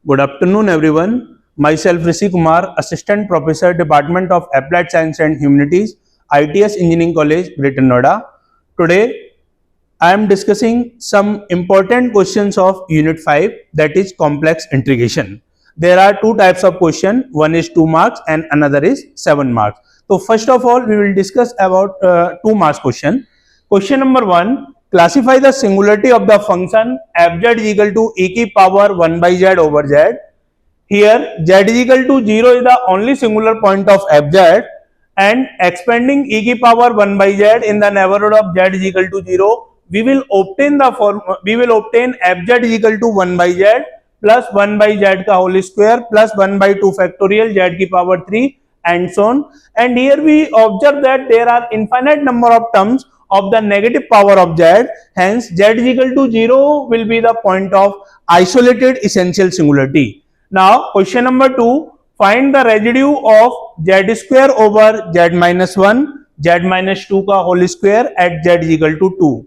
Good afternoon, everyone. Myself, Rishi Kumar, Assistant Professor, Department of Applied Science and Humanities, ITS Engineering College, Greater Noida. Today, I am discussing some important questions of Unit 5, that is complex integration. There are two types of question. One is 2 marks and another is 7 marks. So first of all, we will discuss about 2 marks question. Question number 1. Classify the singularity of the function fz is equal to e की power 1 by z over z. Here z is equal to 0 is the only singular point of fz, and expanding e की power 1 by z in the neighborhood of z is equal to 0, we will obtain fz is equal to 1 by z plus 1 by z का whole square plus 1 by 2 factorial z की power 3 and so on. And here we observe that there are infinite number of terms of the negative power of z, hence z is equal to 0 will be the point of isolated essential singularity. Now question number 2, find the residue of z square over z minus 1 z minus 2 का whole square at z is equal to 2.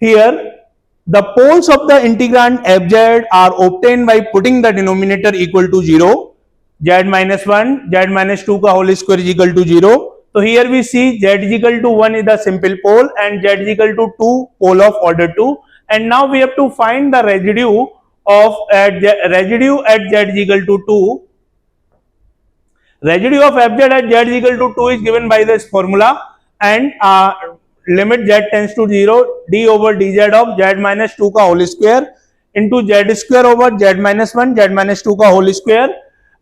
Here the poles of the integrand fz are obtained by putting the denominator equal to 0. Z minus 1 z minus 2 का whole square is equal to 0. So here we see z is equal to 1 is the simple pole and z is equal to 2 pole of order 2, and now we have to find the residue of residue at z is equal to 2. Residue of fz at z is equal to 2 is given by this formula, and limit z tends to 0 d over dz of z minus 2 का whole square into z square over z minus 1 z minus 2 का whole square.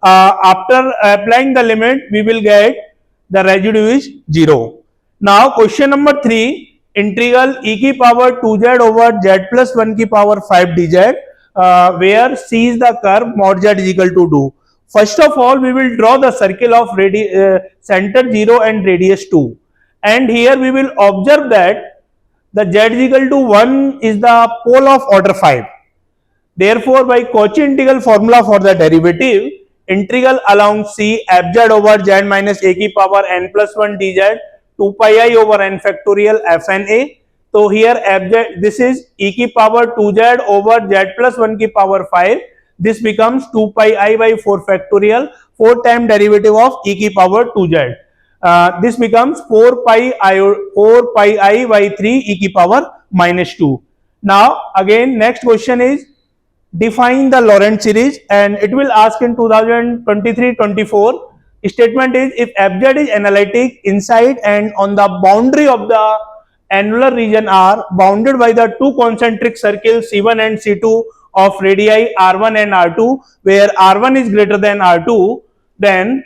After applying the limit, we will get the residue is 0. Now question number 3, integral e की power 2z over z plus 1 की power 5 dz, where c is the curve mod z is equal to 2. First of all, we will draw the circle of center 0 and radius 2, and here we will observe that the z is equal to 1 is the pole of order 5. Therefore, by Cauchy integral formula for the derivative, integral along c fz over z minus a की power n plus 1 dz 2 pi I over n factorial fn a. So here fz, this is e की power 2z over z plus 1 की power 5. This becomes 2 pi I by 4 factorial, 4 time derivative of e की power 2z. This becomes 4 pi I by 3 e की power minus 2. Now again next question is define the Laurent series, and it will ask in 2023-24. Statement is if fz is analytic inside and on the boundary of the annular region R bounded by the two concentric circles C1 and C2 of radii R1 and R2, where R1 is greater than R2, then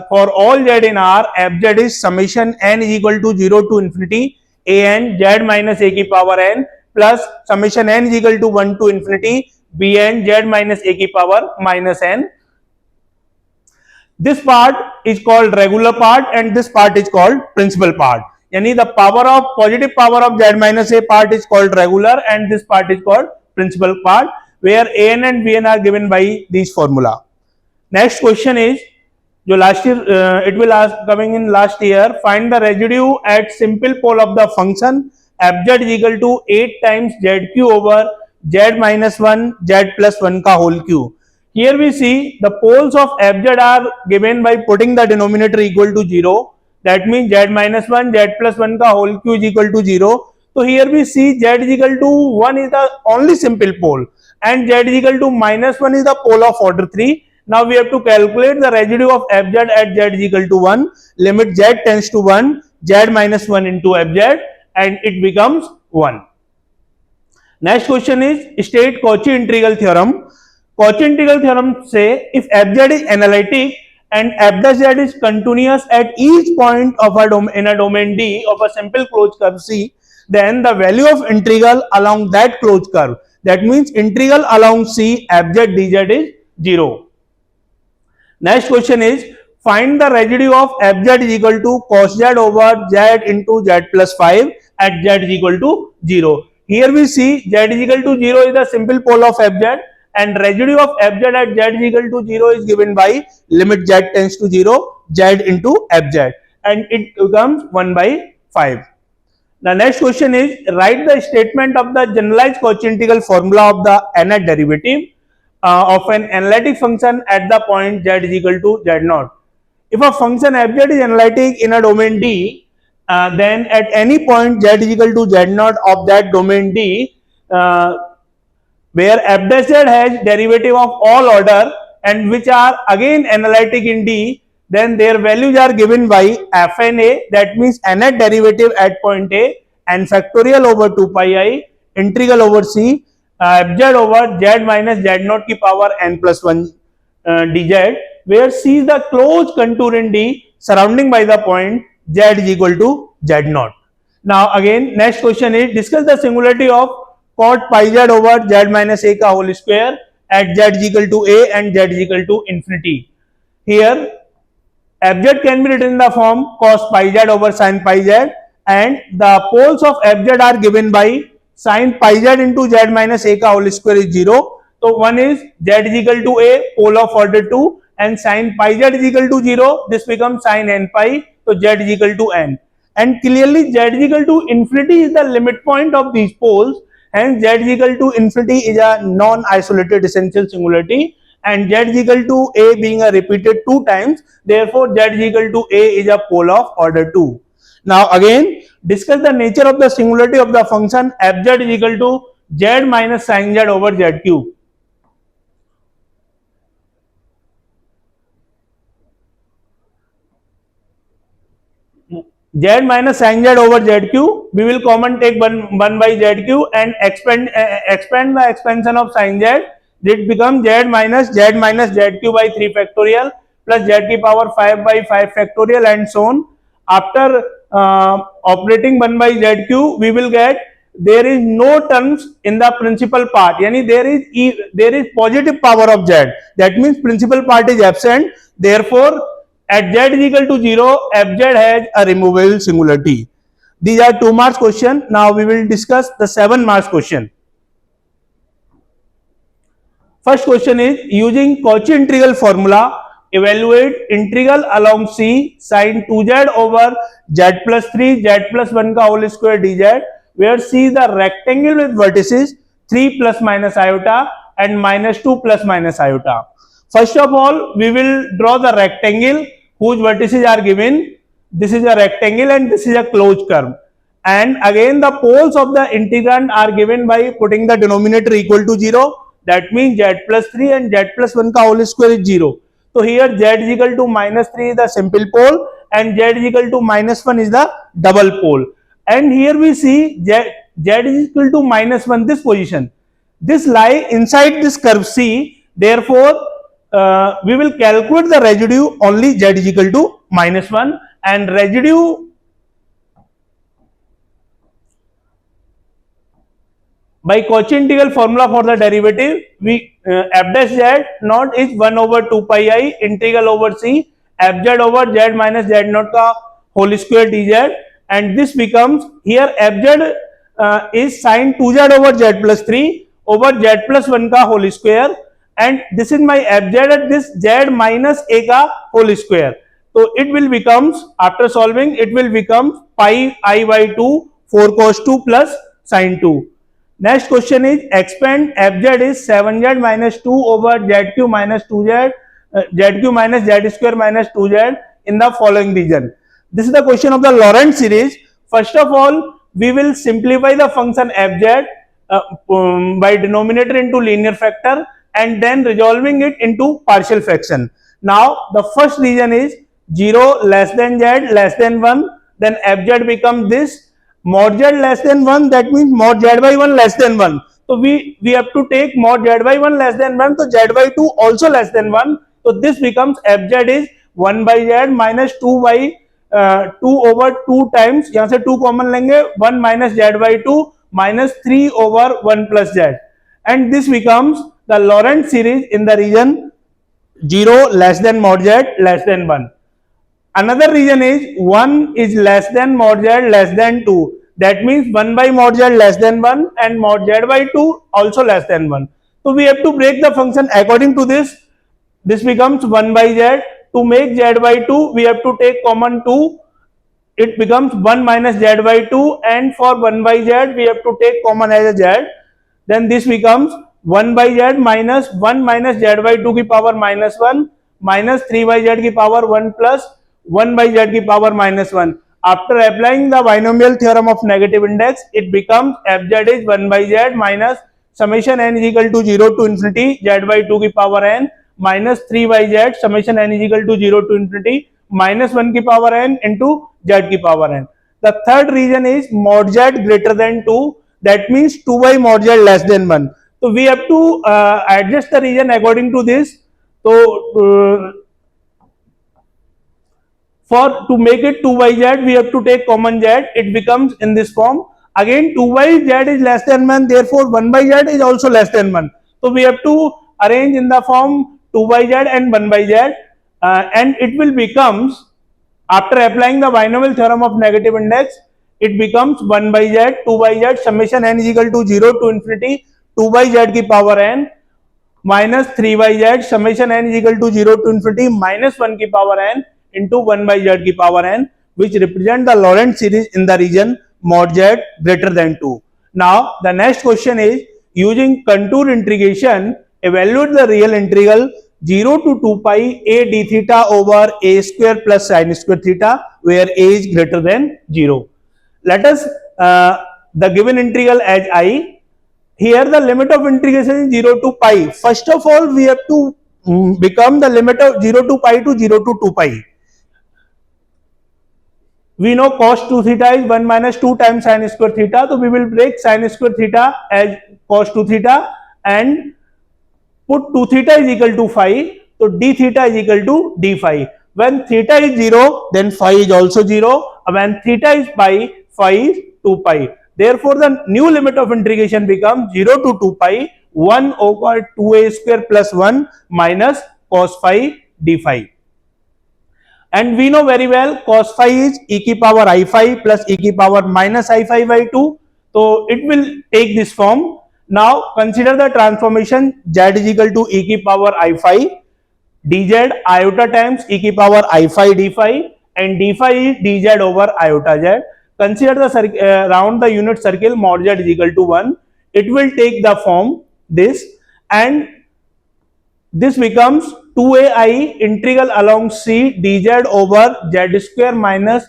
for all z in R, fz is summation n is equal to 0 to infinity a n z minus a की power n plus summation n is equal to 1 to infinity bn z minus a की power minus n. This part is called regular part and this part is called principal part. Yani the power of positive power of z minus a part is called regular and this part is called principal part, where an and bn are given by this formula. Next question is, जो last year it will ask coming in last year, find the residue at simple pole of the function fz is equal to 8 times zq over z minus 1 z plus 1 का whole cube. Here we see the poles of fz are given by putting the denominator equal to 0. That means z minus 1 z plus 1 का whole cube is equal to 0. So here we see z is equal to 1 is the only simple pole and z is equal to minus 1 is the pole of order 3. Now we have to calculate the residue of fz at z is equal to 1. Limit z tends to 1, z minus 1 into fz, and it becomes 1. Next question is state Cauchy integral theorem. Cauchy integral theorem say if fz is analytic and f dash z is continuous at each point of in a domain D of a simple closed curve C, then the value of integral along that closed curve, that means integral along C fz dz is 0. Next question is find the residue of fz is equal to cos z over z into z plus 5 at z is equal to 0. Here we see z is equal to 0 is the simple pole of fz and residue of fz at z is equal to 0 is given by limit z tends to 0 z into fz, and it becomes 1 by 5. The next question is write the statement of the generalized Cauchy integral formula of the nth derivative. of an analytic function at the point z is equal to z naught. If a function fz is analytic in a domain D, then at any point z is equal to z naught of that domain D, where f dash z has derivative of all order and which are again analytic in D, then their values are given by fn a, that means nth derivative at point A, and factorial over 2 pi I integral over c fz over z minus z naught की power n plus 1 dz, where c is the closed contour in D surrounding by the point z is equal to z naught. Now again next question is discuss the singularity of cot pi z over z minus a का whole square at z is equal to a and z is equal to infinity. Here fz can be written in the form cos pi z over sin pi z, and the poles of fz are given by sin pi z into z minus a का whole square is 0. So one is z is equal to a, pole of order 2, and sin pi z is equal to 0, this becomes sin n pi, so z is equal to n. And clearly z is equal to infinity is the limit point of these poles, hence z is equal to infinity is a non-isolated essential singularity, and z is equal to a being a repeated 2 times, therefore z is equal to a is a pole of order 2. Now again discuss the nature of the singularity of the function fz is equal to z minus sin z over z cube. Z minus sin z over z cube, we will common take 1 by z cube and expand the expansion of sin z, it becomes z minus z cube by 3 factorial plus z की power 5 by 5 factorial and so on. After operating 1 by z cube, we will get there is no terms in the principal part, yani there is positive power of z, that means principal part is absent, therefore at z is equal to 0, fz has a removable singularity. These are 2 marks question. Now we will discuss the 7 marks question. First question is using Cauchy integral formula, evaluate integral along C sin 2z over z plus 3 z plus 1 का whole square dz, where C is the rectangle with vertices 3 plus minus iota and minus 2 plus minus iota. First of all, we will draw the rectangle whose vertices are given. This is a rectangle and this is a closed curve. And again the poles of the integrand are given by putting the denominator equal to 0. That means z plus 3 and z plus 1 का whole square is 0. So here z is equal to minus 3 is the simple pole and z is equal to minus 1 is the double pole. And here we see z is equal to minus 1, this position. This lie inside this curve C, therefore we will calculate the residue only z is equal to minus 1, and residue by Cauchy integral formula for the derivative, we f dash z naught is 1 over 2 pi I integral over c fz over z minus z naught का whole square dz, and this becomes here fz is sin 2z over z plus 3 over z plus 1 का whole square, and this is my fz at this z minus a का whole square. So it will becomes, after solving, it will become pi I by 2 4 cos 2 plus sin 2. Next question is expand fz is 7z minus 2 over z cube minus 2z z cube minus z square minus 2z in the following region. This is the question of the Laurent series. First of all, we will simplify the function fz by denominator into linear factor and then resolving it into partial fraction. Now the first region is 0 less than z less than 1, then fz becomes this, mod z less than 1, that means mod z by 1 less than 1. So we have to take mod z by 1 less than 1, so z by 2 also less than 1. So this becomes fz is 1 by z minus 2 by 2 over 2 times, यहाँ से 2 common लेंगे, 1 minus z by 2 minus 3 over 1 plus z, and this becomes the Laurent series in the region 0 less than mod z less than 1. Another region is 1 is less than mod z less than 2, that means 1 by mod z less than 1 and mod z by 2 also less than 1. So we have to break the function according to this. This becomes 1 by z. To make z by 2, we have to take common 2. It becomes 1 minus z by 2, and for 1 by z we have to take common as a z. Then this becomes 1 by z minus 1 minus z by 2 की power -1 minus 3 by z की power 1 plus 1 by z की power -1. After applying the binomial theorem of negative index, it becomes fz is 1 by z minus summation n is equal to 0 to infinity z by 2 की power n minus 3 by z summation n is equal to 0 to infinity minus 1 की power n into z की power n. The third reason is mod z greater than 2, that means 2 by mod z less than 1. So we have to adjust the region according to this. So for to make it 2 by z, we have to take common z. It becomes in this form. Again 2 by z is less than 1, therefore 1 by z is also less than 1. So we have to arrange in the form 2 by z and 1 by z, and it will becomes, after applying the binomial theorem of negative index, it becomes 1 by z, 2 by z, summation n is equal to 0 to infinity 2 by z की power n minus 3 by z, summation n is equal to 0 to infinity minus 1 की power n into 1 by z की power n, which represent the Lorentz series in the region mod z greater than 2. Now the next question is, using contour integration, evaluate the real integral 0 to 2 pi a d theta over a square plus sin square theta, where a is greater than 0. Let us the given integral as I. Here the limit of integration is 0 to pi. First of all, we have to become the limit of 0 to pi to 0 to 2 pi. We know cos 2 theta is 1 minus 2 times sin square theta. So we will break sin square theta as cos 2 theta and put 2 theta is equal to phi. So d theta is equal to d phi. When theta is 0, then phi is also 0. When theta is pi, phi is 2 pi. Therefore, the new limit of integration becomes 0 to 2 pi 1 over 2a square plus 1 minus cos phi d phi. And we know very well cos phi is e की power I phi plus e की power minus I phi by 2. So it will take this form. Now consider the transformation z is equal to e की power I phi dz iota times e की power I phi d phi, and d phi is dz over iota z. Consider the round the unit circle mod z is equal to 1. It will take the form this, and this becomes 2ai integral along c dz over z square minus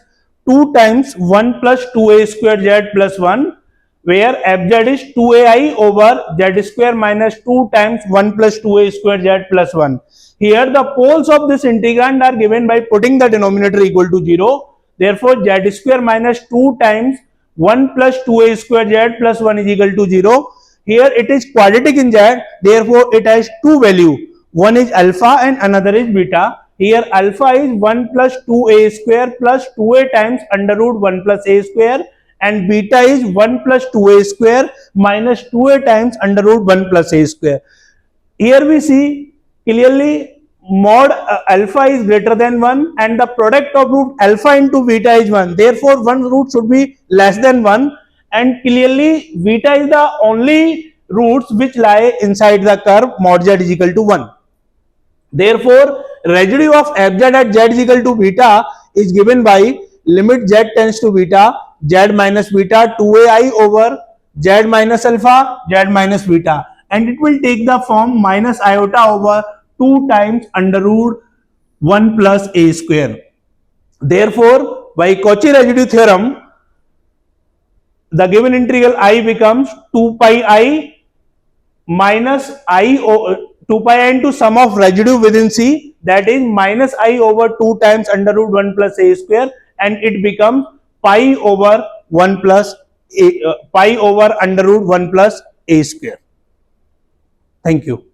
2 times 1 plus 2a square z plus 1, where fz is 2ai over z square minus 2 times 1 plus 2a square z plus 1. Here the poles of this integrand are given by putting the denominator equal to 0. Therefore z square minus 2 times 1 plus 2a square z plus 1 is equal to 0. Here it is quadratic in z, therefore it has two value. One is alpha and another is beta. Here alpha is 1 plus 2a square plus 2a times under root 1 plus a square, and beta is 1 plus 2a square minus 2a times under root 1 plus a square. Here we see clearly mod alpha is greater than 1 and the product of root alpha into beta is 1. Therefore, one root should be less than 1, and clearly beta is the only roots which lie inside the curve mod z is equal to 1. Therefore, residue of fz at z is equal to beta is given by limit z tends to beta, z minus beta 2ai over z minus alpha, z minus beta, and it will take the form minus iota over 2 times under root 1 plus a square. Therefore, by Cauchy residue theorem, the given integral I becomes 2 pi I minus I 2 pi I into sum of residue within C, that is minus I over 2 times under root 1 plus a square, and it becomes pi over 1 plus pi over under root 1 plus a square. Thank you.